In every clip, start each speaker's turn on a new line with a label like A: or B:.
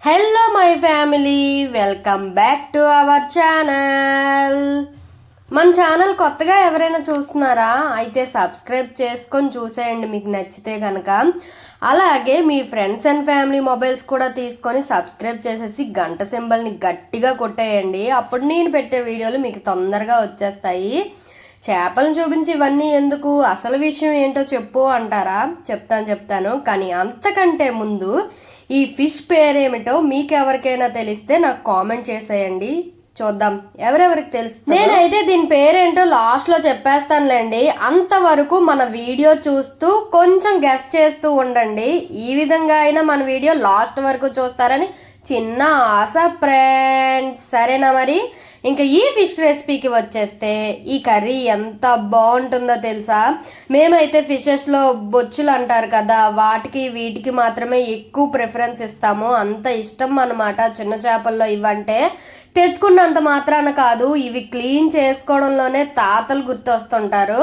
A: Hello my family, welcome back to our channel. మన channel కొత్తగా ఎవరైనా చూస్తున్నారా? అయితే సబ్స్క్రైబ్ చేసుకొని చూసేయండి మీకు నచ్చితే కనుక. అలాగే మీ ఫ్రెండ్స్ అండ్ ఫ్యామిలీ మొబైల్స్ కూడా తీసుకొని సబ్స్క్రైబ్ చేసేసి గంట సింబల్ని గట్టిగా కొట్టేయండి. అప్పుడు నేను పెట్టే వీడియోలు మీకు తొందరగా వచ్చేస్తాయి. చేపలను చూపించి ఇవన్నీ ఎందుకు, అసలు విషయం ఏంటో చెప్పు అంటారా? చెప్తాను. కానీ అంతకంటే ముందు ఈ ఫిష్ పేరేమిటో మీకు ఎవరికైనా తెలిస్తే నాకు కామెంట్ చేసేయండి, చూద్దాం ఎవరెవరికి తెలుస్తుంది. నేనైతే దీని పేరేంటో లాస్ట్లో చెప్పేస్తానులేండి. అంతవరకు మన వీడియో చూస్తూ కొంచెం గెస్ చేస్తూ ఉండండి. ఈ విధంగా అయినా మన వీడియో లాస్ట్ వరకు చూస్తారని చిన్న ఆశ ఫ్రెండ్స్. సరేనా? మరి ఇంకా ఈ ఫిష్ రెసిపీకి వచ్చేస్తే ఈ కర్రీ ఎంత బాగుంటుందో తెలుసా? మేమైతే ఫిషెస్లో బొచ్చులు అంటారు కదా, వాటికి వీటికి మాత్రమే ఎక్కువ ప్రిఫరెన్స్ ఇస్తాము. అంత ఇష్టం అన్నమాట చిన్న చేపల్లో ఇవంటే. తెచ్చుకున్నంత మాత్రాన కాదు, ఇవి క్లీన్ చేసుకోవడంలోనే తాతలు గుర్తొస్తుంటారు.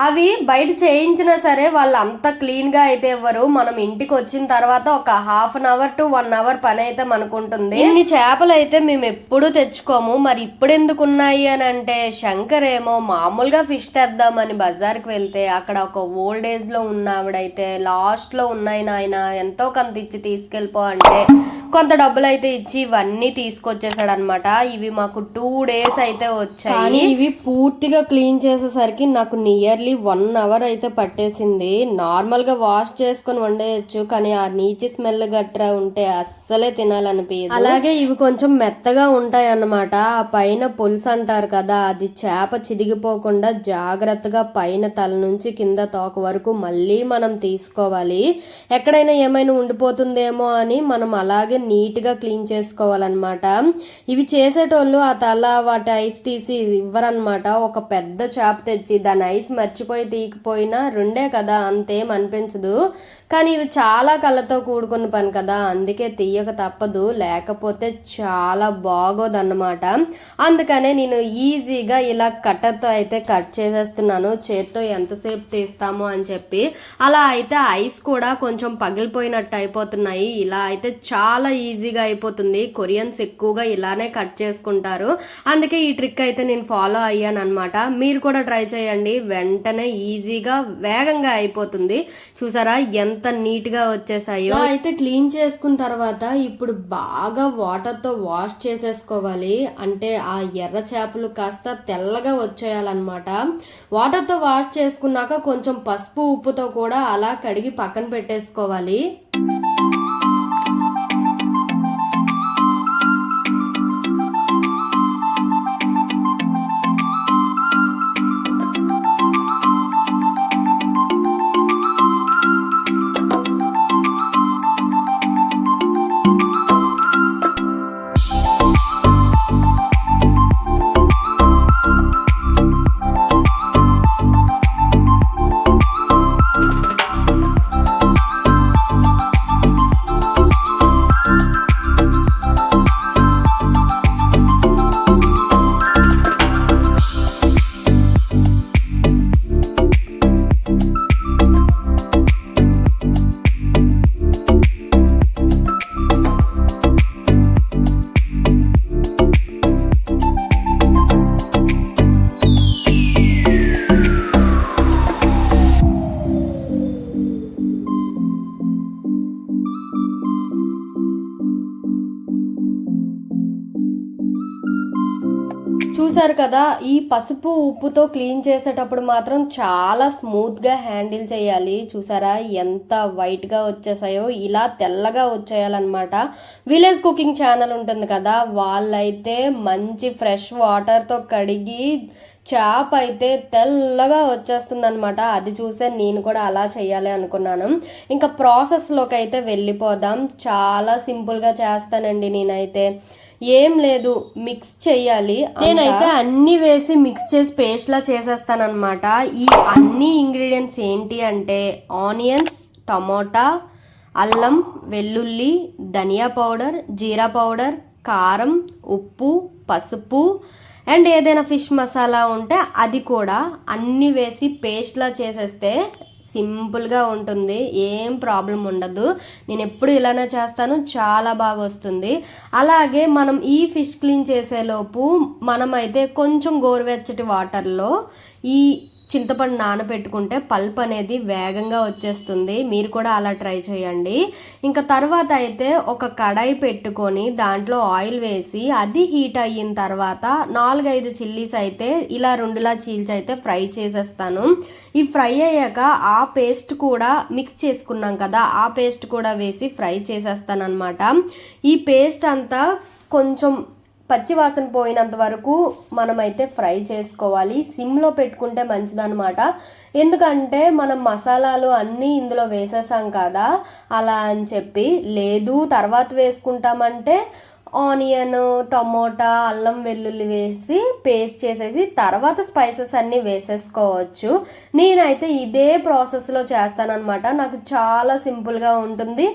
A: అవి బయట చేయించినా సరే వాళ్ళు అంత క్లీన్గా అయితే ఇవ్వరు. మనం ఇంటికి వచ్చిన తర్వాత ఒక ½ అన్ అవర్ టు 1 అవర్ పని అయితే మనకు ఉంటుంది. ఇన్ని చేపలు అయితే మేము ఎప్పుడూ తెచ్చుకోము. మరి ఇప్పుడు ఎందుకు ఉన్నాయి అని అంటే, శంకర్ ఏమో మామూలుగా ఫిష్ తెద్దామని బజార్కి వెళ్తే అక్కడ ఒక ఓల్డ్ ఏజ్లో ఉన్న ఆవిడైతే లాస్ట్లో ఉన్నాయి నాయన ఎంతో కొంత ఇచ్చి తీసుకెళ్ళిపో అంటే కొంత డబ్బులు అయితే ఇచ్చి ఇవన్నీ తీసుకొచ్చేసాడు అనమాట. ఇవి మాకు 2 days అయితే వచ్చాయి. ఇవి పూర్తిగా క్లీన్ చేసేసరికి నాకు నియర్లీ 1 అవర్ అయితే పట్టేసింది. నార్మల్గా వాష్ చేసుకుని వండేయచ్చు, కానీ ఆ నీచి స్మెల్ గట్రా ఉంటే అస్సలే తినాలనిపించదు. అలాగే ఇవి కొంచెం మెత్తగా ఉంటాయి అన్నమాట. ఆ పైన పులుసు అంటారు కదా, అది చేప చిదిగిపోకుండా జాగ్రత్తగా పైన తల నుంచి కింద తోక వరకు మళ్ళీ మనం తీసుకోవాలి. ఎక్కడైనా ఏమైనా ఉండిపోతుందేమో అని మనం అలాగే నీట్గా క్లీన్ చేసుకోవాలన్నమాట. ఇవి చేసేటోళ్ళు ఆ తల వాటి ఐస్ తీసి ఇవ్వరనమాట. ఒక పెద్ద చేప తెచ్చి దాని ఐస్ మర్చిపోయి తీయకపోయినా 2 కదా, అంతేం అనిపించదు. కానీ ఇవి చాలా కళ్ళతో కూడుకున్న పని కదా, అందుకే తీయక తప్పదు, లేకపోతే చాలా బాగోదన్నమాట. అందుకనే నేను ఈజీగా ఇలా కట్టర్తో అయితే కట్ చేసేస్తున్నాను. చేత్తో ఎంతసేపు తీస్తామో అని చెప్పి. అలా అయితే ఐస్ కూడా కొంచెం పగిలిపోయినట్టు అయిపోతున్నాయి. ఇలా అయితే చాలా ఈజీగా అయిపోతుంది. కొరియన్స్ ఎక్కువగా ఇలానే కట్ చేసుకుంటారు, అందుకే ఈ ట్రిక్ అయితే నేను ఫాలో అయ్యాను అనమాట. మీరు కూడా ట్రై చేయండి, వెంటనే ఈజీగా వేగంగా అయిపోతుంది. చూసారా ఎంత నీట్గా వచ్చేసాయో. అయితే క్లీన్ చేసుకున్న తర్వాత ఇప్పుడు బాగా వాటర్తో వాష్ చేసేసుకోవాలి. అంటే ఆ ఎర్ర చేపలు కాస్త తెల్లగా వచ్చేయాలన్నమాట. వాటర్తో వాష్ చేసుకున్నాక కొంచెం పసుపు ఉప్పుతో కూడా అలా కడిగి పక్కన పెట్టేసుకోవాలి. చూసారు కదా, ఈ పసుపు ఉప్పుతో క్లీన్ చేసేటప్పుడు మాత్రం చాలా స్మూత్గా హ్యాండిల్ చేయాలి. చూసారా ఎంత వైట్గా వచ్చేసాయో, ఇలా తెల్లగా వచ్చేయాలన్నమాట. విలేజ్ కుకింగ్ ఛానల్ ఉంటుంది కదా, వాళ్ళైతే మంచి ఫ్రెష్ వాటర్తో కడిగి చేప అయితే తెల్లగా వచ్చేస్తుంది అనమాట. అది చూసే నేను కూడా అలా చేయాలి అనుకున్నాను. ఇంకా ప్రాసెస్లోకి అయితే వెళ్ళిపోదాం. చాలా సింపుల్గా చేస్తానండి నేనైతే. ఏం లేదు, మిక్స్ చేయాలి. నేనైతే అన్ని వేసి మిక్స్ చేసి పేస్ట్ లా చేసేస్తాను అనమాట. ఈ అన్ని ఇంగ్రీడియంట్స్ ఏంటి అంటే ఆనియన్స్, టమోటా, అల్లం, వెల్లుల్లి, ధనియా పౌడర్, జీరా పౌడర్, కారం, ఉప్పు, పసుపు అండ్ ఏదైనా ఫిష్ మసాలా ఉంటే అది కూడా అన్ని వేసి పేస్ట్ లా చేసేస్తే సింపుల్గా ఉంటుంది, ఏం ప్రాబ్లం ఉండదు. నేను ఎప్పుడు ఇలానే చేస్తాను, చాలా బాగా వస్తుంది. అలాగే మనం ఈ ఫిష్ క్లీన్ చేసేలోపు మనమైతే కొంచెం గోరువెచ్చటి వాటర్లో ఈ చింతపండు నానబెట్టుకుంటే పల్ప్ అనేది వేగంగా వచ్చేస్తుంది. మీరు కూడా అలా ట్రై చేయండి. ఇంకా తర్వాత అయితే ఒక కడాయి పెట్టుకొని దాంట్లో ఆయిల్ వేసి అది హీట్ అయిన తర్వాత 4-5 చిల్లీస్ అయితే ఇలా రెండులా చీల్చి అయితే ఫ్రై చేసేస్తాను. ఈ ఫ్రై అయ్యాక ఆ పేస్ట్ కూడా మిక్స్ చేసుకున్నాం కదా, ఆ పేస్ట్ కూడా వేసి ఫ్రై చేసేస్తాను అనమాట. ఈ పేస్ట్ అంతా కొంచెం పచ్చి వాసన పోయినంత వరకు మనమైతే ఫ్రై చేసుకోవాలి. సిమ్లో పెట్టుకుంటే మంచిదన్నమాట. ఎందుకంటే మనం మసాలాలు అన్నీ ఇందులో వేసేసాం కదా, అలా అని చెప్పి. లేదు తర్వాత వేసుకుంటామంటే ఆనియన్, టమోటా, అల్లం వెల్లుల్లి వేసి పేస్ట్ చేసేసి తర్వాత స్పైసెస్ అన్నీ వేసేసుకోవచ్చు. నేనైతే ఇదే ప్రాసెస్లో చేస్తానన్నమాట. నాకు చాలా సింపుల్గా ఉంటుంది,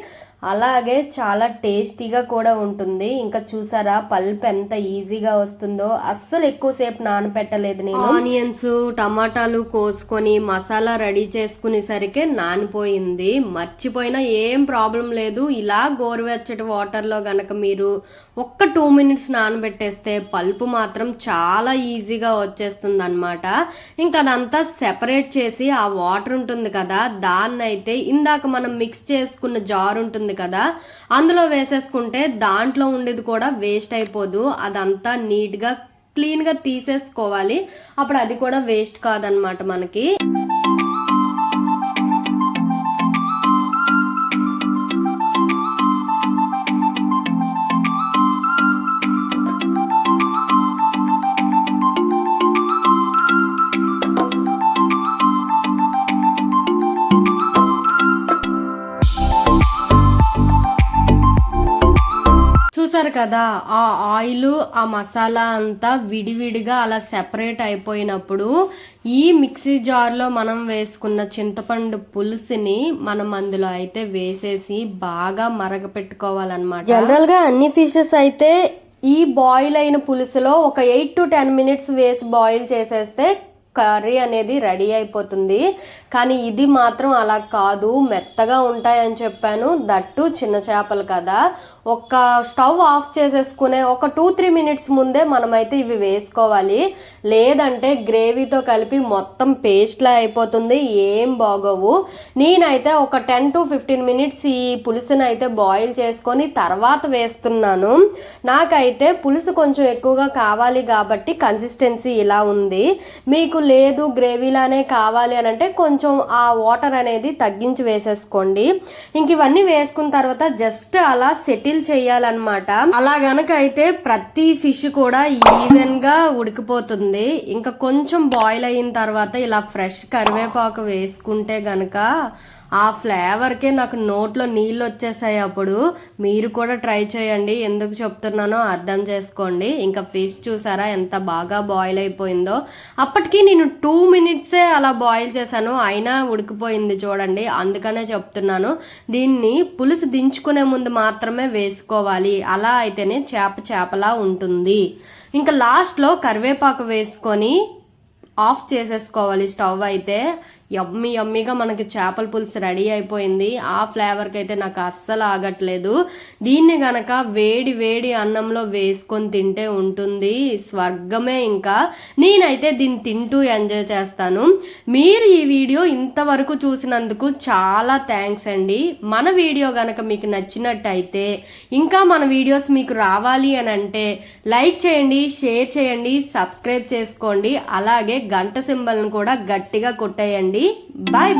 A: అలాగే చాలా టేస్టీగా కూడా ఉంటుంది. ఇంకా చూసారా పల్ప్ ఎంత ఈజీగా వస్తుందో. అస్సలు ఎక్కువసేపు నానపెట్టలేదు నేను. ఆనియన్స్, టమాటాలు కోసుకొని మసాలా రెడీ చేసుకునేసరికి నానిపోయింది. మర్చిపోయినా ఏం ప్రాబ్లం లేదు. ఇలా గోరువెచ్చటి వాటర్లో గనక మీరు ఒక్క 2 మినిట్స్ నానబెట్టేస్తే పల్పు మాత్రం చాలా ఈజీగా వచ్చేస్తుంది అనమాట. ఇంకా అదంతా సెపరేట్ చేసి ఆ వాటర్ ఉంటుంది కదా, దాన్ని అయితే ఇందాక మనం మిక్స్ చేసుకున్న జార్ ఉంటుంది కదా, అందులో వేసేసుకుంటే దాంట్లో ఉండేది కూడా వేస్ట్ అయిపోదు. అదంతా నీట్గా క్లీన్గా తీసేసుకోవాలి. అప్పుడు అది కూడా వేస్ట్ కాదనమాట మనకి. చూసారు కదా, ఆ ఆయిల్ ఆ మసాలా అంతా విడివిడిగా అలా సెపరేట్ అయిపోయినప్పుడు ఈ మిక్సీ జార్లో మనం వేసుకున్న చింతపండు పులుసుని మనం అందులో అయితే వేసేసి బాగా మరగపెట్టుకోవాలన్నమాట. జనరల్ గా అన్ని ఫిషెస్ అయితే ఈ బాయిల్ అయిన పులుసులో ఒక 8 to 10 మినిట్స్ వేసి బాయిల్ చేసేస్తే కర్రీ అనేది రెడీ అయిపోతుంది. కానీ ఇది మాత్రం అలా కాదు, మెత్తగా ఉంటాయని చెప్పాను. దట్టు చిన్న చేపలు కదా. ఒక స్టవ్ ఆఫ్ చేసేసుకునే ఒక 2-3 మినిట్స్ ముందే మనమైతే ఇవి వేసుకోవాలి. లేదంటే గ్రేవీతో కలిపి మొత్తం పేస్ట్లా అయిపోతుంది, ఏం బాగోవు. నేనైతే ఒక 10 to 15 మినిట్స్ ఈ పులుసుని అయితే బాయిల్ చేసుకొని తర్వాత వేస్తున్నాను. నాకైతే పులుసు కొంచెం ఎక్కువగా కావాలి కాబట్టి కన్సిస్టెన్సీ ఇలా ఉంది. మీకు లేదు గ్రేవీలానే కావాలి అని అంటే కొంచెం ఆ వాటర్ అనేది తగ్గించి వేసేసుకోండి. ఇంక ఇవన్నీ వేసుకున్న తర్వాత జస్ట్ అలా సెటిల్ చేయాలన్నమాట. అలా గనక అయితే ప్రతి ఫిష్ కూడా ఈవెన్ గా ఉడికిపోతుంది. ఇంకా కొంచెం బాయిల్ అయిన తర్వాత ఇలా ఫ్రెష్ కరివేపాకు వేసుకుంటే గనక ఆ ఫ్లేవర్కే నాకు నోట్లో నీళ్ళు వచ్చేసాయి. అప్పుడు మీరు కూడా ట్రై చేయండి, ఎందుకు చెప్తున్నానో అర్థం చేసుకోండి. ఇంకా ఫిష్ చూసారా ఎంత బాగా బాయిల్ అయిపోయిందో. అప్పటికి నేను 2 మినిట్సే అలా బాయిల్ చేశాను, అయినా ఉడికిపోయింది చూడండి. అందుకనే చెప్తున్నాను, దీన్ని పులుసు దించుకునే ముందు మాత్రమే వేసుకోవాలి. అలా అయితేనే చేపలా ఉంటుంది. ఇంకా లాస్ట్లో కరివేపాకు వేసుకొని ఆఫ్ చేసేసుకోవాలి స్టవ్ అయితే. యమ్మీగా మనకి చేపల పులుసు రెడీ అయిపోయింది. ఆ ఫ్లేవర్కి అయితే నాకు అస్సలు ఆగట్లేదు. దీన్ని గనక వేడి అన్నంలో వేసుకొని తింటే ఉంటుంది స్వర్గమే. ఇంకా నేనైతే దీన్ని తింటూ ఎంజాయ్ చేస్తాను. మీరు ఈ వీడియో ఇంతవరకు చూసినందుకు చాలా థ్యాంక్స్ అండి. మన వీడియో గనక మీకు నచ్చినట్టయితే, ఇంకా మన వీడియోస్ మీకు రావాలి అని అంటే లైక్ చేయండి, షేర్ చేయండి, సబ్స్క్రైబ్ చేసుకోండి. అలాగే గంట సింబల్ని కూడా గట్టిగా కొట్టేయండి. Bye.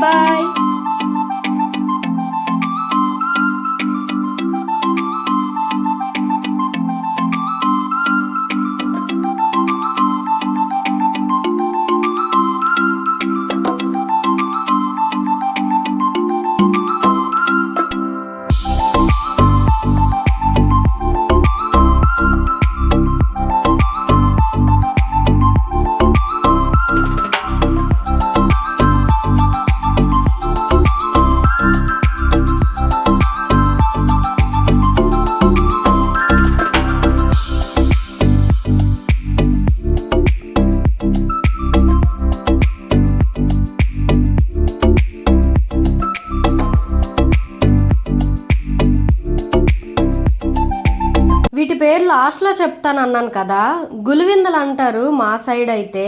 A: వీటి పేరు లాస్ట్లో చెప్తాను అన్నాను కదా, గులివిందలు అంటారు మా సైడ్ అయితే.